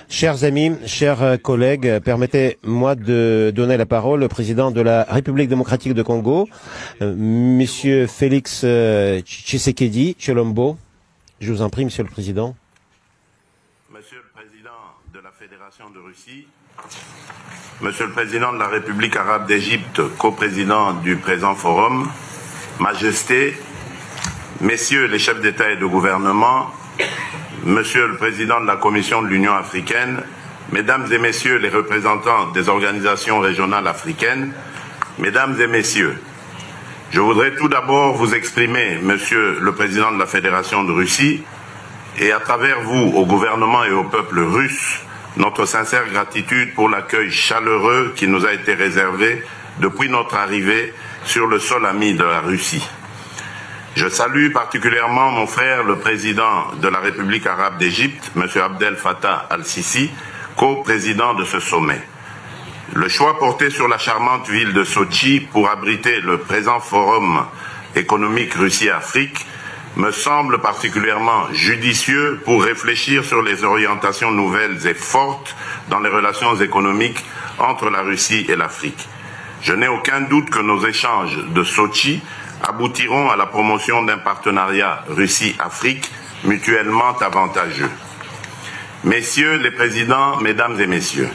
Chers amis, chers collègues, permettez-moi de donner la parole au président de la République démocratique de Congo, Monsieur Félix Tshisekedi Tshilombo. Je vous en prie, Monsieur le Président. Monsieur le Président de la Fédération de Russie, Monsieur le Président de la République arabe d'Égypte, coprésident du présent forum, Majesté, Messieurs les chefs d'État et de gouvernement, Monsieur le Président de la Commission de l'Union africaine, Mesdames et Messieurs les représentants des organisations régionales africaines, Mesdames et Messieurs, je voudrais tout d'abord vous exprimer, Monsieur le Président de la Fédération de Russie, et à travers vous, au gouvernement et au peuple russe, notre sincère gratitude pour l'accueil chaleureux qui nous a été réservé depuis notre arrivée sur le sol ami de la Russie. Je salue particulièrement mon frère, le président de la République arabe d'Égypte, M. Abdel Fattah al-Sisi, co-président de ce sommet. Le choix porté sur la charmante ville de Sochi pour abriter le présent forum économique Russie-Afrique me semble particulièrement judicieux pour réfléchir sur les orientations nouvelles et fortes dans les relations économiques entre la Russie et l'Afrique. Je n'ai aucun doute que nos échanges de Sochi aboutiront à la promotion d'un partenariat Russie-Afrique mutuellement avantageux. Messieurs les présidents, Mesdames et Messieurs,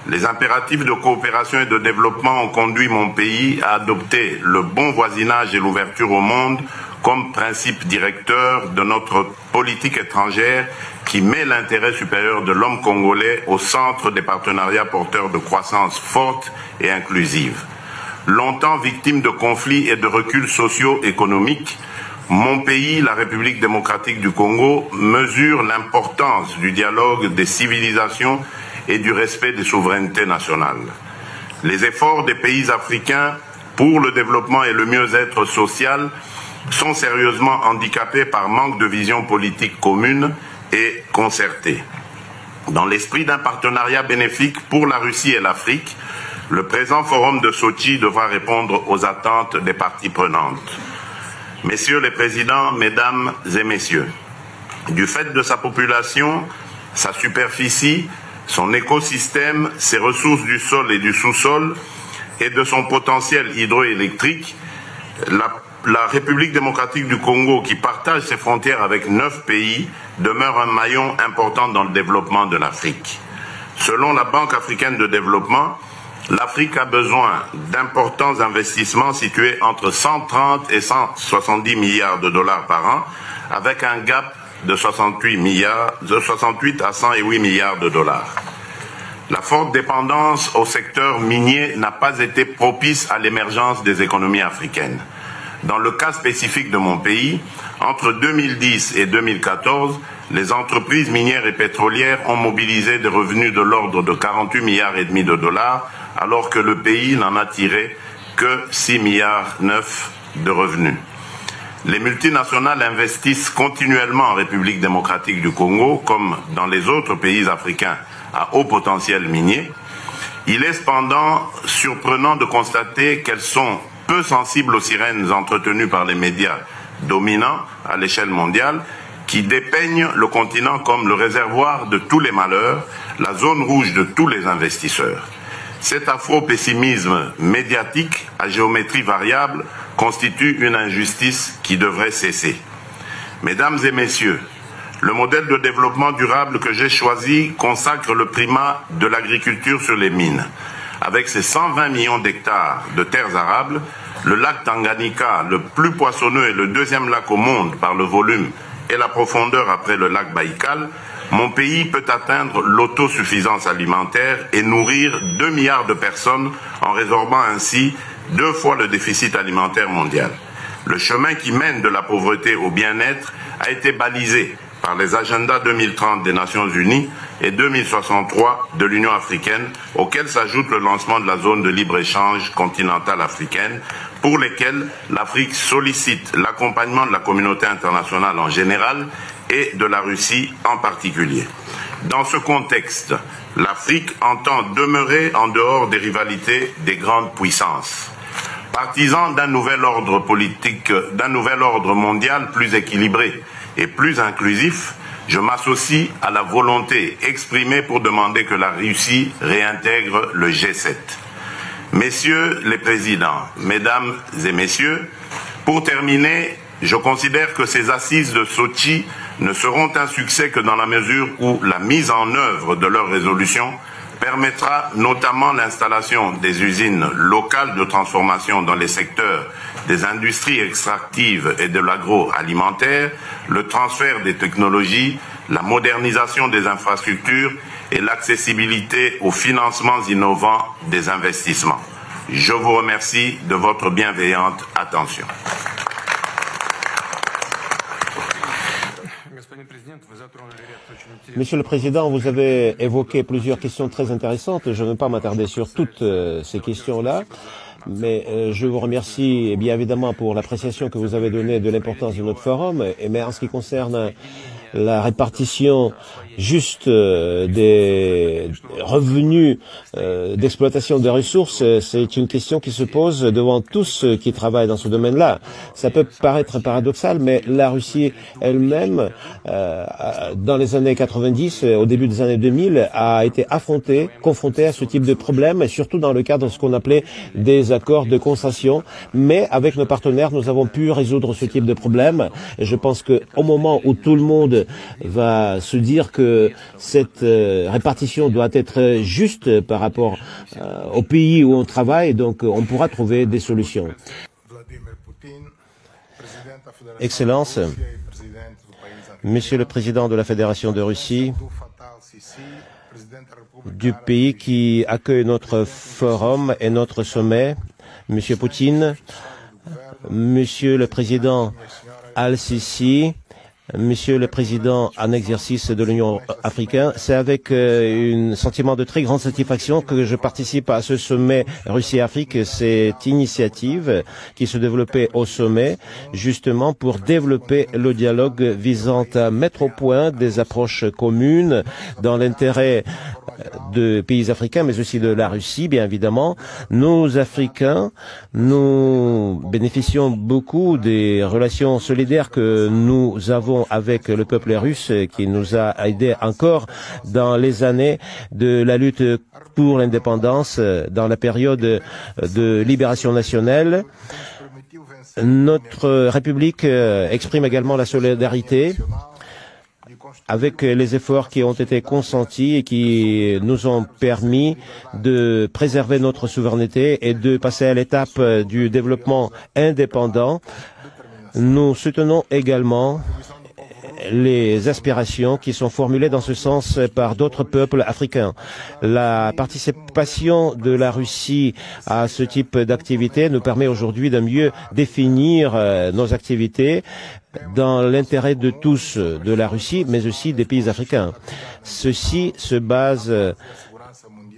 les impératifs de coopération et de développement ont conduit mon pays à adopter le bon voisinage et l'ouverture au monde comme principe directeur de notre politique étrangère qui met l'intérêt supérieur de l'homme congolais au centre des partenariats porteurs de croissance forte et inclusive. Longtemps victime de conflits et de reculs socio-économiques, mon pays, la République démocratique du Congo, mesure l'importance du dialogue des civilisations et du respect des souverainetés nationales. Les efforts des pays africains pour le développement et le mieux-être social sont sérieusement handicapés par manque de vision politique commune et concertée. Dans l'esprit d'un partenariat bénéfique pour la Russie et l'Afrique, le présent forum de Sochi devra répondre aux attentes des parties prenantes. Messieurs les présidents, Mesdames et Messieurs, du fait de sa population, sa superficie, son écosystème, ses ressources du sol et du sous-sol et de son potentiel hydroélectrique, la République démocratique du Congo, qui partage ses frontières avec 9 pays, demeure un maillon important dans le développement de l'Afrique. Selon la Banque africaine de développement, l'Afrique a besoin d'importants investissements situés entre 130 et 170 milliards de dollars par an, avec un gap de 68 à 108 milliards de dollars. La forte dépendance au secteur minier n'a pas été propice à l'émergence des économies africaines. Dans le cas spécifique de mon pays, entre 2010 et 2014, les entreprises minières et pétrolières ont mobilisé des revenus de l'ordre de 48 milliards et demi de dollars, alors que le pays n'en a tiré que 6 milliards 9 de revenus. Les multinationales investissent continuellement en République démocratique du Congo, comme dans les autres pays africains à haut potentiel minier. Il est cependant surprenant de constater qu'elles sont peu sensibles aux sirènes entretenues par les médias dominants à l'échelle mondiale, qui dépeignent le continent comme le réservoir de tous les malheurs, la zone rouge de tous les investisseurs. Cet afro-pessimisme médiatique à géométrie variable constitue une injustice qui devrait cesser. Mesdames et Messieurs, le modèle de développement durable que j'ai choisi consacre le primat de l'agriculture sur les mines. Avec ses 120 millions d'hectares de terres arables, le lac Tanganyika, le plus poissonneux et le deuxième lac au monde par le volume et la profondeur après le lac Baïkal, mon pays peut atteindre l'autosuffisance alimentaire et nourrir 2 milliards de personnes en résorbant ainsi 2 fois le déficit alimentaire mondial. Le chemin qui mène de la pauvreté au bien-être a été balisé par les agendas 2030 des Nations Unies et 2063 de l'Union africaine, auxquels s'ajoute le lancement de la zone de libre-échange continentale africaine, pour lesquels l'Afrique sollicite l'accompagnement de la communauté internationale en général et de la Russie en particulier. Dans ce contexte, l'Afrique entend demeurer en dehors des rivalités des grandes puissances. Partisan d'un nouvel ordre politique, d'un nouvel ordre mondial plus équilibré et plus inclusif, je m'associe à la volonté exprimée pour demander que la Russie réintègre le G7. Messieurs les présidents, mesdames et messieurs, pour terminer, je considère que ces assises de Sotchi ne seront un succès que dans la mesure où la mise en œuvre de leurs résolutions permettra notamment l'installation des usines locales de transformation dans les secteurs des industries extractives et de l'agroalimentaire, le transfert des technologies, la modernisation des infrastructures et l'accessibilité aux financements innovants des investissements. Je vous remercie de votre bienveillante attention. Monsieur le Président, vous avez évoqué plusieurs questions très intéressantes. Je ne vais pas m'attarder sur toutes ces questions-là, mais je vous remercie bien évidemment pour l'appréciation que vous avez donnée de l'importance de notre forum. Mais en ce qui concerne la répartition juste des revenus d'exploitation des ressources, c'est une question qui se pose devant tous ceux qui travaillent dans ce domaine-là. Ça peut paraître paradoxal, mais la Russie elle-même, dans les années 90, au début des années 2000, a été confrontée à ce type de problème, et surtout dans le cadre de ce qu'on appelait des accords de concession. Mais avec nos partenaires, nous avons pu résoudre ce type de problème. Et je pense qu'au moment où tout le monde va se dire que cette répartition doit être juste par rapport au pays où on travaille, donc on pourra trouver des solutions. Excellence, Monsieur le Président de la Fédération de Russie, du pays qui accueille notre forum et notre sommet, Monsieur Poutine, Monsieur le Président Al-Sisi, Monsieur le Président en exercice de l'Union africaine, c'est avec un sentiment de très grande satisfaction que je participe à ce sommet Russie-Afrique, cette initiative qui se développait au sommet, justement pour développer le dialogue visant à mettre au point des approches communes dans l'intérêt de pays africains, mais aussi de la Russie, bien évidemment. Nous, Africains, nous bénéficions beaucoup des relations solidaires que nous avons avec le peuple russe, qui nous a aidés encore dans les années de la lutte pour l'indépendance, dans la période de libération nationale. Notre République exprime également la solidarité avec les efforts qui ont été consentis et qui nous ont permis de préserver notre souveraineté et de passer à l'étape du développement indépendant. Nous soutenons également les aspirations qui sont formulées dans ce sens par d'autres peuples africains. La participation de la Russie à ce type d'activité nous permet aujourd'hui de mieux définir nos activités dans l'intérêt de tous, de la Russie, mais aussi des pays africains. Ceci se base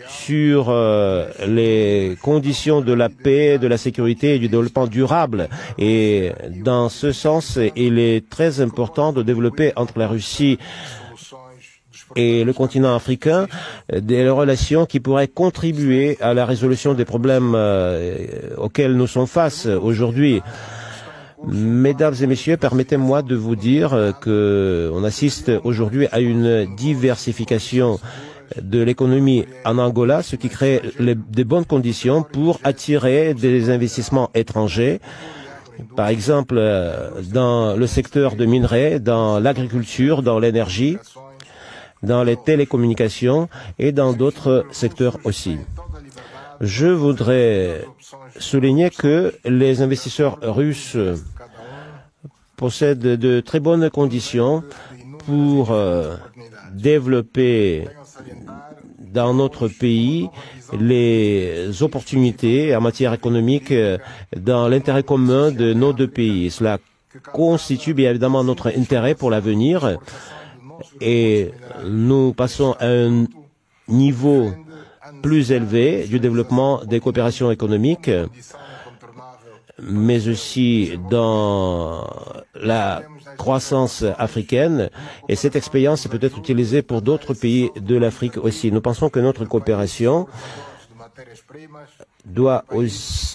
sur les conditions de la paix, de la sécurité et du développement durable. Et dans ce sens, il est très important de développer entre la Russie et le continent africain des relations qui pourraient contribuer à la résolution des problèmes auxquels nous sommes face aujourd'hui. Mesdames et messieurs, permettez-moi de vous dire qu'on assiste aujourd'hui à une diversification de l'économie en Angola, ce qui crée de bonnes conditions pour attirer des investissements étrangers, par exemple dans le secteur de minerais, dans l'agriculture, dans l'énergie, dans les télécommunications et dans d'autres secteurs aussi. Je voudrais souligner que les investisseurs russes possèdent de très bonnes conditions pour développer dans notre pays les opportunités en matière économique dans l'intérêt commun de nos deux pays. Cela constitue bien évidemment notre intérêt pour l'avenir et nous passons à un niveau plus élevé du développement des coopérations économiques, mais aussi dans la croissance africaine, et cette expérience peut être utilisée pour d'autres pays de l'Afrique aussi. Nous pensons que notre coopération doit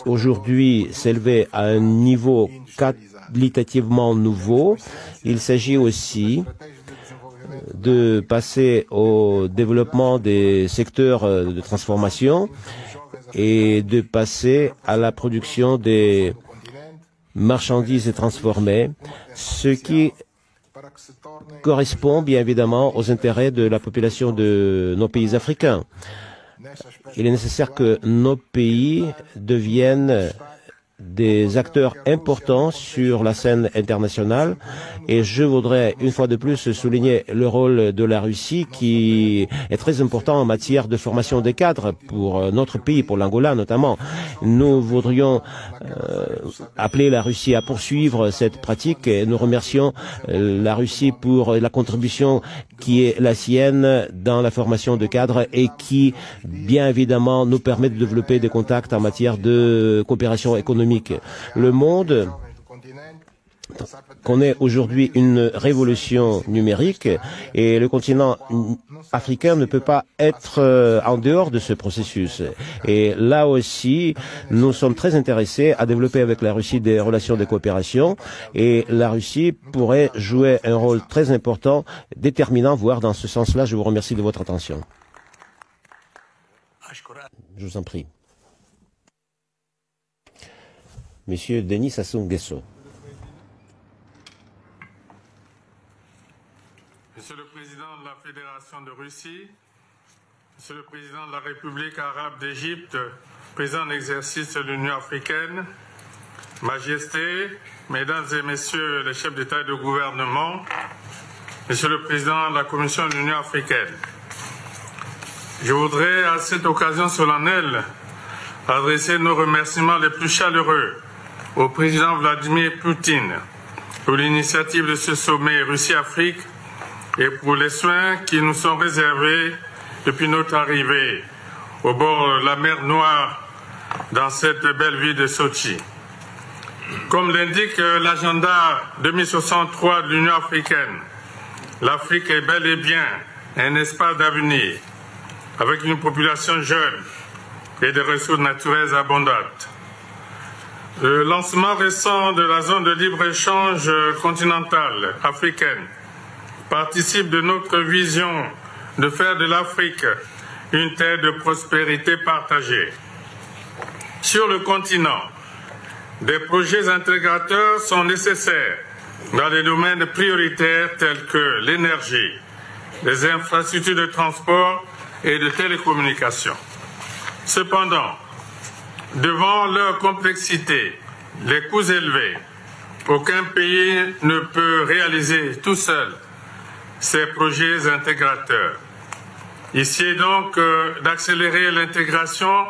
aujourd'hui s'élever à un niveau qualitativement nouveau. Il s'agit aussi de passer au développement des secteurs de transformation et de passer à la production des marchandises transformées, ce qui correspond bien évidemment aux intérêts de la population de nos pays africains. Il est nécessaire que nos pays deviennent des acteurs importants sur la scène internationale et je voudrais une fois de plus souligner le rôle de la Russie qui est très important en matière de formation des cadres pour notre pays, pour l'Angola notamment. Nous voudrions appeler la Russie à poursuivre cette pratique et nous remercions la Russie pour la contribution qui est la sienne dans la formation de cadres et qui bien évidemment nous permet de développer des contacts en matière de coopération économique. Le monde connaît aujourd'hui une révolution numérique et le continent africain ne peut pas être en dehors de ce processus. Et là aussi, nous sommes très intéressés à développer avec la Russie des relations de coopération et la Russie pourrait jouer un rôle très important, déterminant, voire dans ce sens-là. Je vous remercie de votre attention. Je vous en prie. Monsieur Denis Sassou Nguesso. Monsieur le Président de la Fédération de Russie, Monsieur le Président de la République arabe d'Égypte, Président en exercice de l'Union africaine, Majesté, Mesdames et Messieurs les chefs d'État et de gouvernement, Monsieur le Président de la Commission de l'Union africaine, je voudrais à cette occasion solennelle adresser nos remerciements les plus chaleureux au président Vladimir Poutine pour l'initiative de ce sommet Russie-Afrique et pour les soins qui nous sont réservés depuis notre arrivée au bord de la mer Noire dans cette belle ville de Sochi. Comme l'indique l'agenda 2063 de l'Union africaine, l'Afrique est bel et bien un espace d'avenir avec une population jeune et des ressources naturelles abondantes. Le lancement récent de la zone de libre-échange continentale africaine participe de notre vision de faire de l'Afrique une terre de prospérité partagée. Sur le continent, des projets intégrateurs sont nécessaires dans des domaines prioritaires tels que l'énergie, les infrastructures de transport et de télécommunications. Cependant, devant leur complexité, les coûts élevés, aucun pays ne peut réaliser tout seul ces projets intégrateurs. Ici est donc d'accélérer l'intégration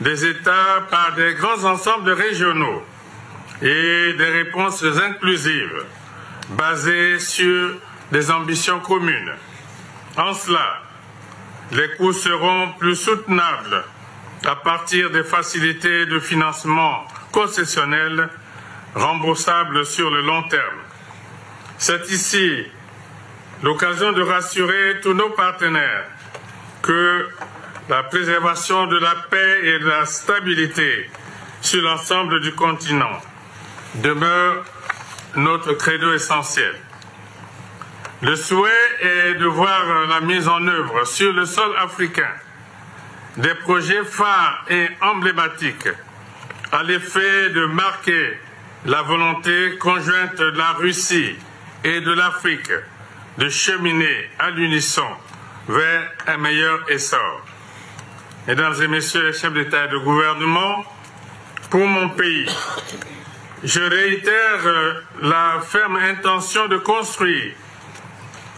des États par des grands ensembles régionaux et des réponses inclusives basées sur des ambitions communes. En cela, les coûts seront plus soutenables à partir des facilités de financement concessionnelles remboursables sur le long terme. C'est ici l'occasion de rassurer tous nos partenaires que la préservation de la paix et de la stabilité sur l'ensemble du continent demeure notre credo essentiel. Le souhait est de voir la mise en œuvre sur le sol africain des projets phares et emblématiques à l'effet de marquer la volonté conjointe de la Russie et de l'Afrique de cheminer à l'unisson vers un meilleur essor. Mesdames et Messieurs les chefs d'État et de gouvernement, pour mon pays, je réitère la ferme intention de construire,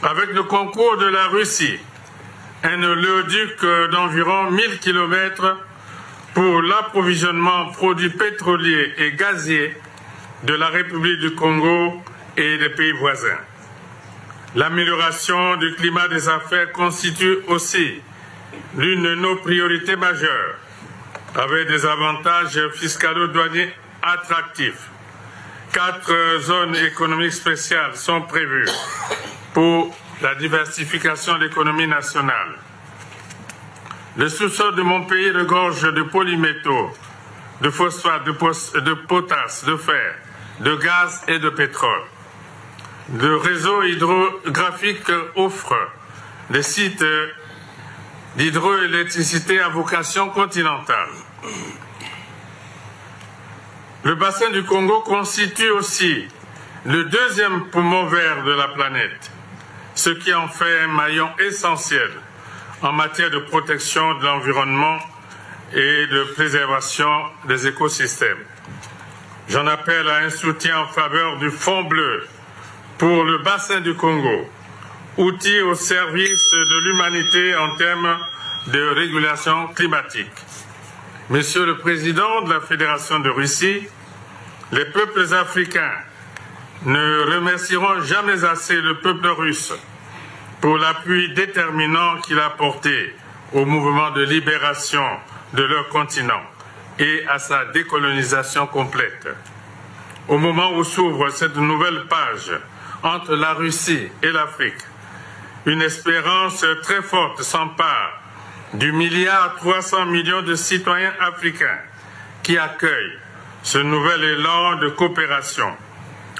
avec le concours de la Russie, un oléoduc d'environ 1000 km pour l'approvisionnement en produits pétroliers et gaziers de la République du Congo et des pays voisins. L'amélioration du climat des affaires constitue aussi l'une de nos priorités majeures, avec des avantages fiscalo-douaniers attractifs. 4 zones économiques spéciales sont prévues pour la diversification de l'économie nationale. Le sous-sol de mon pays regorge de polymétaux, de phosphate, de potasse, de fer, de gaz et de pétrole. Le réseau hydrographique offre des sites d'hydroélectricité à vocation continentale. Le bassin du Congo constitue aussi le deuxième poumon vert de la planète, ce qui en fait un maillon essentiel en matière de protection de l'environnement et de préservation des écosystèmes. J'en appelle à un soutien en faveur du Fonds bleu pour le bassin du Congo, outil au service de l'humanité en termes de régulation climatique. Monsieur le Président de la Fédération de Russie, les peuples africains ne remercieront jamais assez le peuple russe pour l'appui déterminant qu'il a apporté au mouvement de libération de leur continent et à sa décolonisation complète. Au moment où s'ouvre cette nouvelle page entre la Russie et l'Afrique, une espérance très forte s'empare du 1,3 milliard de citoyens africains qui accueillent ce nouvel élan de coopération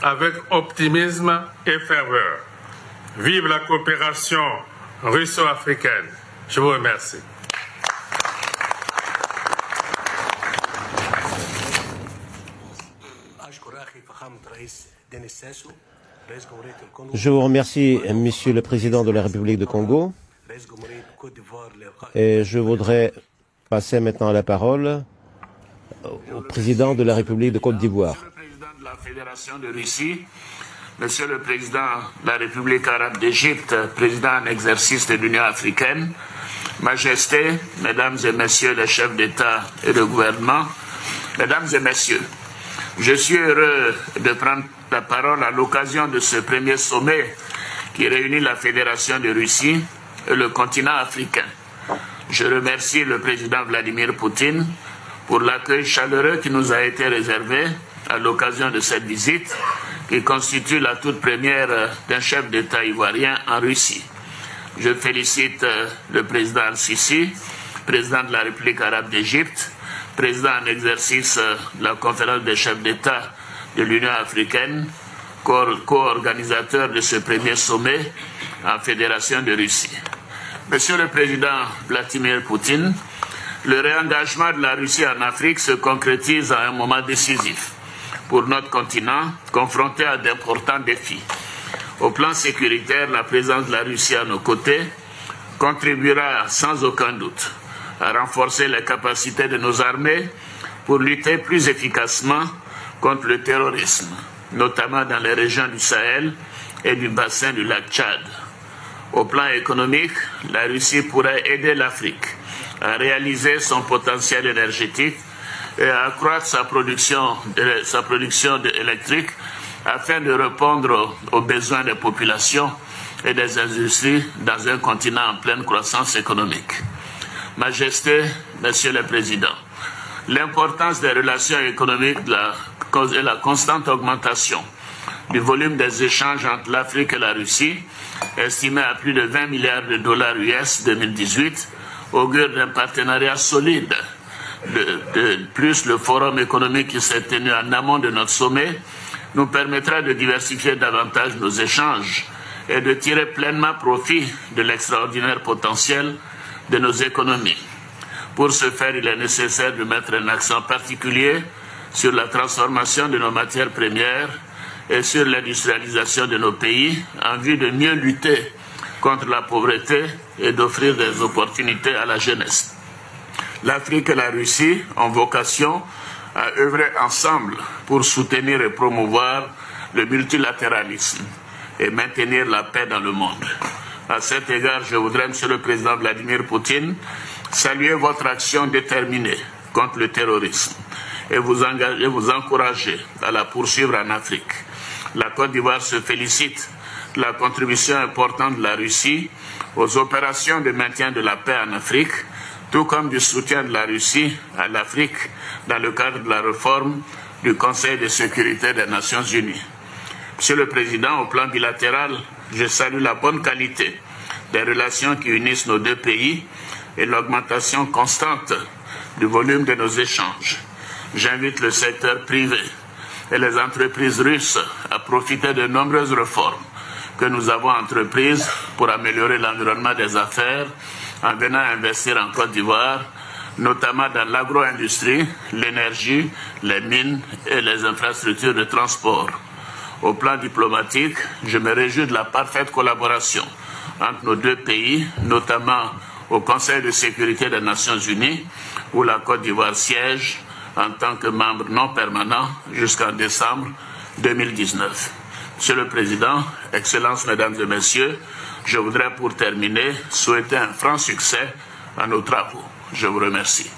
avec optimisme et ferveur. Vive la coopération russo-africaine. Je vous remercie. Je vous remercie, Monsieur le Président de la République de Congo. Et je voudrais passer maintenant la parole au Président de la République de Côte d'Ivoire. Monsieur le Président de la Fédération de Russie, Monsieur le Président de la République arabe d'Égypte, Président en exercice de l'Union africaine, Majesté, Mesdames et Messieurs les chefs d'État et de gouvernement, Mesdames et Messieurs, je suis heureux de prendre la parole à l'occasion de ce premier sommet qui réunit la Fédération de Russie et le continent africain. Je remercie le président Vladimir Poutine pour l'accueil chaleureux qui nous a été réservé à l'occasion de cette visite qui constitue la toute première d'un chef d'État ivoirien en Russie. Je félicite le président Al-Sisi, président de la République arabe d'Égypte, président en exercice de la conférence des chefs d'État de l'Union africaine, co-organisateur de ce premier sommet en Fédération de Russie. Monsieur le président Vladimir Poutine, le réengagement de la Russie en Afrique se concrétise à un moment décisif pour notre continent, confronté à d'importants défis. Au plan sécuritaire, la présence de la Russie à nos côtés contribuera sans aucun doute à renforcer les capacités de nos armées pour lutter plus efficacement contre le terrorisme, notamment dans les régions du Sahel et du bassin du lac Tchad. Au plan économique, la Russie pourrait aider l'Afrique à réaliser son potentiel énergétique et à accroître sa production électrique afin de répondre aux besoins des populations et des industries dans un continent en pleine croissance économique. Majesté, Monsieur le Président, l'importance des relations économiques et la constante augmentation du volume des échanges entre l'Afrique et la Russie, estimé à plus de 20 milliards de dollars US 2018, augure d'un partenariat solide. De plus, le forum économique qui s'est tenu en amont de notre sommet nous permettra de diversifier davantage nos échanges et de tirer pleinement profit de l'extraordinaire potentiel de nos économies. Pour ce faire, il est nécessaire de mettre un accent particulier sur la transformation de nos matières premières et sur l'industrialisation de nos pays en vue de mieux lutter contre la pauvreté et d'offrir des opportunités à la jeunesse. L'Afrique et la Russie ont vocation à œuvrer ensemble pour soutenir et promouvoir le multilatéralisme et maintenir la paix dans le monde. À cet égard, je voudrais, Monsieur le Président Vladimir Poutine, saluer votre action déterminée contre le terrorisme et vous encourager à la poursuivre en Afrique. La Côte d'Ivoire se félicite de la contribution importante de la Russie aux opérations de maintien de la paix en Afrique, tout comme du soutien de la Russie à l'Afrique dans le cadre de la réforme du Conseil de sécurité des Nations Unies. Monsieur le Président, au plan bilatéral, je salue la bonne qualité des relations qui unissent nos deux pays et l'augmentation constante du volume de nos échanges. J'invite le secteur privé et les entreprises russes à profiter de nombreuses réformes que nous avons entreprises pour améliorer l'environnement des affaires en venant investir en Côte d'Ivoire, notamment dans l'agro-industrie, l'énergie, les mines et les infrastructures de transport. Au plan diplomatique, je me réjouis de la parfaite collaboration entre nos deux pays, notamment au Conseil de sécurité des Nations Unies, où la Côte d'Ivoire siège en tant que membre non permanent jusqu'en décembre 2019. Monsieur le Président, Excellences, Mesdames et Messieurs, je voudrais pour terminer souhaiter un franc succès à nos travaux. Je vous remercie.